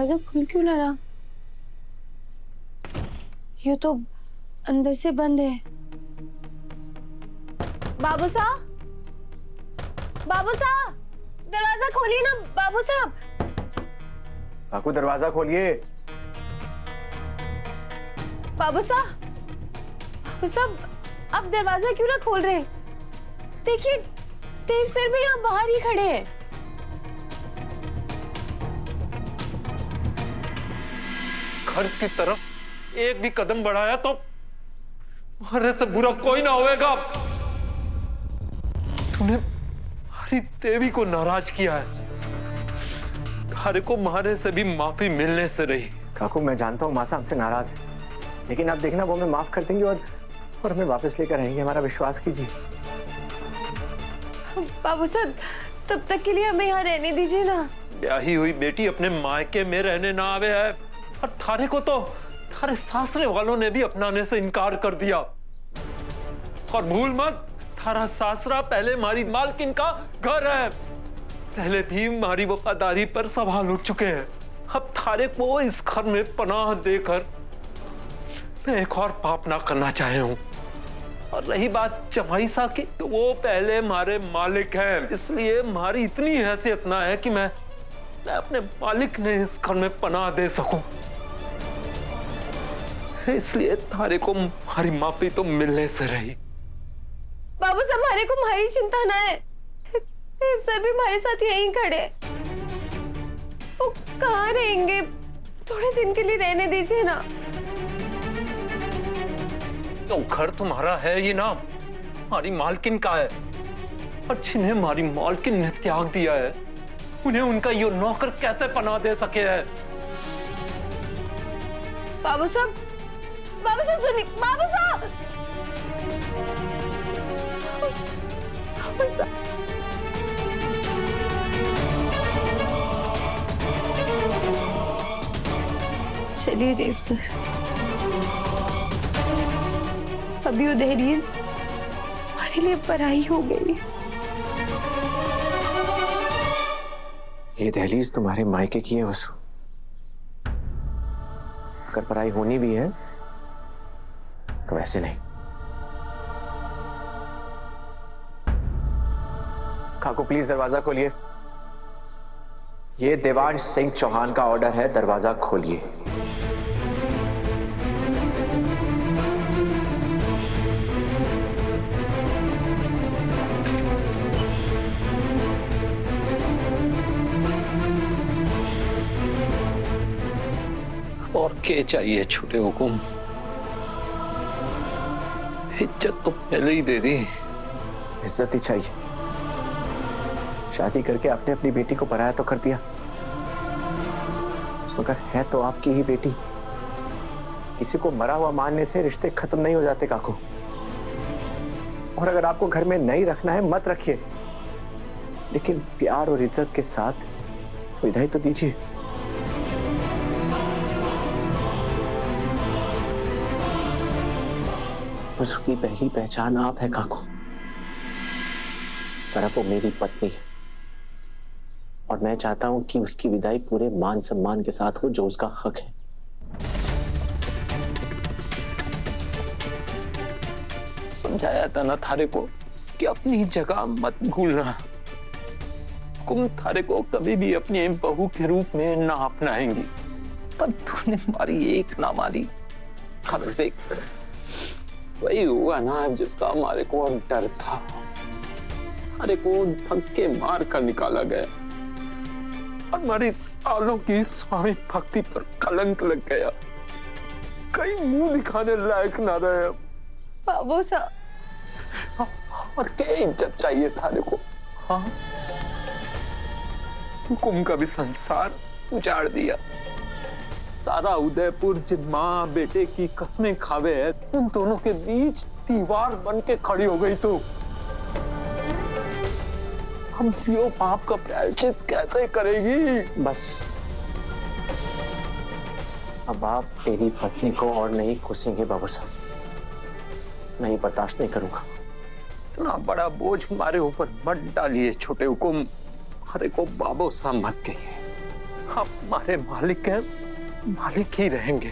दरवाजा खुल क्यों ना रहा? ये तो अंदर से बंद है। बाबू साहब, बाबू साहब, दरवाजा खोलिए ना बाबू साहब। काकू दरवाजा खोलिए। बाबू साहब, बाबू साहब, आप दरवाजा क्यों ना खोल रहे? देखिए देव सर भी यहाँ बाहर ही खड़े हैं। घर की तरफ एक भी कदम बढ़ाया तो मारे से बुरा कोई ना होएगा। तूने हमारी देवी को नाराज किया है। थारे को मारे से भी माफी मिलने से रही। काकू मैं जानता हूँ मासा हमसे नाराज है, लेकिन आप देखना वो हमें माफ कर देंगे और हमें वापस लेकर आएंगे। हमारा विश्वास कीजिए। बाबू साहब तब तक के लिए हमें यहाँ रहने दीजिए ना। ब्याही हुई बेटी अपने मायके में रहने ना आवे है, और थारे को तो थारे सासरे वालों ने भी अपनाने से इनकार कर दिया। और भूल मत, थारा सासरा पहले हमारी मालकिन का घर है। पहले भी हमारी वफादारी पर सवाल उठ चुके हैं। अब थारे को इस घर में पनाह देकर मैं एक और पाप ना करना चाहे हूं। और रही बात जमाई सा की, तो वो पहले हमारे मालिक हैं, इसलिए हमारी इतनी हैसियत ना है कि मैं अपने मालिक ने इस घर में पनाह दे सकूं। इसलिए थारे को हमारी माफी तो मिलने से रही। बाबू साहब हमारे को हमारी चिंता ना है। देव सर भी हमारे साथ यहीं खड़े। वो कहाँ रहेंगे? थोड़े दिन के लिए रहने दीजिए ना। तो घर तुम्हारा है ये ना, हमारी मालकिन का है। और जिन्हें हमारी मालकिन ने त्याग दिया है, उन्हें उनका ये नौकर कैसे पनाह दे सके है? बाबू साहब सुनिए। बाबू साहब, बाबू साहब। चलिए देव सर, अभी वो दहलीज हमारे लिए पराई हो गई। ये दहलीज तुम्हारे मायके की है वसु। अगर पराई होनी भी है तो ऐसे नहीं। काकू प्लीज दरवाजा खोलिए। ये देवांश सिंह चौहान का ऑर्डर है, दरवाजा खोलिए। और क्या चाहिए छोटे हुकुम? इज्जत तो पहले ही दे दी। इज्जत ही चाहिए। शादी करके आपने अपनी बेटी को पराया तो कर दिया, मगर है तो आपकी ही बेटी। किसी को मरा हुआ मानने से रिश्ते खत्म नहीं हो जाते काकू। और अगर आपको घर में नहीं रखना है मत रखिए, लेकिन प्यार और इज्जत के साथ विदाई तो दीजिए। उसकी पहली पहचान आप है काकू, पर अब वो मेरी पत्नी है और मैं चाहता हूं कि उसकी विदाई पूरे मान सम्मान के साथ हो जो उसका हक है। समझाया था ना थारे को कि अपनी जगह मत भूलना। तुम थारे को कभी भी अपनी बहू के रूप में ना अपनाएंगी, पर तूने हमारी एक ना मारी। खबर देख, वही हुआ ना जिसका हमारे को डर था। हमारे को धक्के मार कर निकाला गया और हमारी सालों की स्वामी भक्ति पर कलंक लग गया। कहीं मुंह दिखाने लायक ना रहे। बाबू साहब, और क्या इज्जत चाहिए थारे को? हाँ, हुकुम का भी संसार उजाड़ दिया। सारा उदयपुर जिन माँ बेटे की कस्में खावे है, उन दोनों के बीच दीवार बन के खड़ी हो गई। तो हम यो पाप का प्रायश्चित कैसे करेगी? बस अब आप तेरी पत्नी को और नहीं कोसेंगे बाबू साहब। नहीं, बर्दाश्त नहीं करूंगा। इतना बड़ा बोझ हमारे ऊपर मत डालिए छोटे हुकुम। अरे को बाबू साहब मत कहिए। आप हमारे मालिक हैं, मालिक ही रहेंगे।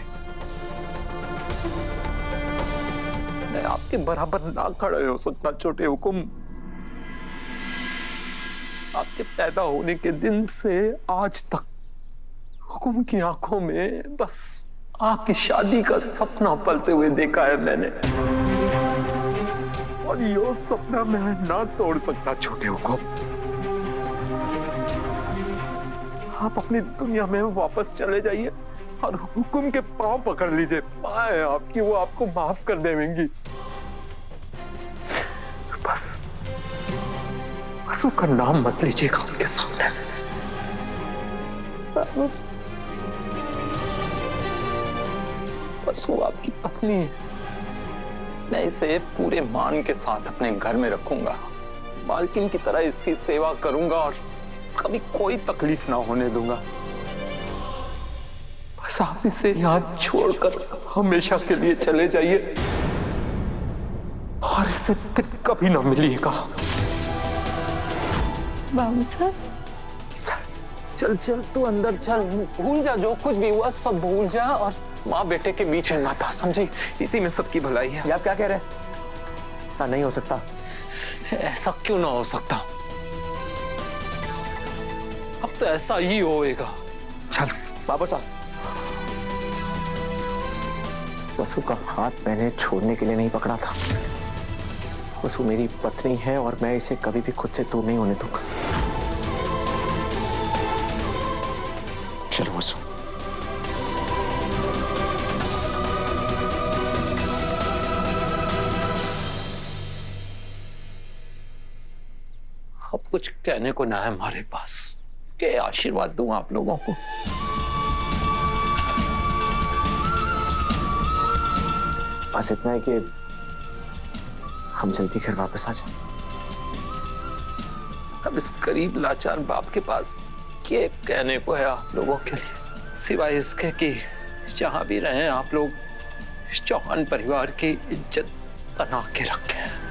मैं आपके बराबर ना खड़े हो सकता छोटे हुकुम। आपके पैदा होने के दिन से आज तक हुकुम की आंखों में बस आपकी शादी का सपना पलते हुए देखा है मैंने, और ये सपना मैं ना तोड़ सकता छोटे हुकुम। आप अपनी दुनिया में वापस चले जाइए और हुकुम के पांव पकड़ लीजिए, पाए आपकी वो आपको माफ कर देंगी। बस उसका नाम मत लीजिएगा उनके सामने। बस वो आपकी पत्नी है। मैं इसे पूरे मान के साथ अपने घर में रखूंगा, मालकिन की तरह इसकी सेवा करूंगा और कभी कोई तकलीफ ना होने दूंगा। बस आप इसे यहाँ छोड़कर हमेशा के लिए चले जाइए और इससे फिर कभी ना मिलिएगा। बाबू साहब, चल चल तू अंदर चल, भूल जा जो कुछ भी हुआ सब भूल जा, और माँ बेटे के बीच में ना था, समझी? इसी में सबकी भलाई है। ये आप क्या कह रहे हैं? ऐसा नहीं हो सकता। ऐसा क्यों ना हो सकता? अब तो ऐसा ही होएगा। चल बाबू साहब, वसु का हाथ मैंने छोड़ने के लिए नहीं पकड़ा था। वसु मेरी पत्नी है और मैं इसे कभी भी खुद से दूर नहीं होने दूंगा। चलो वसु। अब कुछ कहने को ना है हमारे पास। के आशीर्वाद दूं आप लोगों को? बस इतना है कि हम जल्दी घर वापस आ जाए। अब इस गरीब लाचार बाप के पास क्या कहने को है आप लोगों के लिए, सिवाय इसके कि जहां भी रहें आप लोग चौहान परिवार की इज्जत बना के रखें।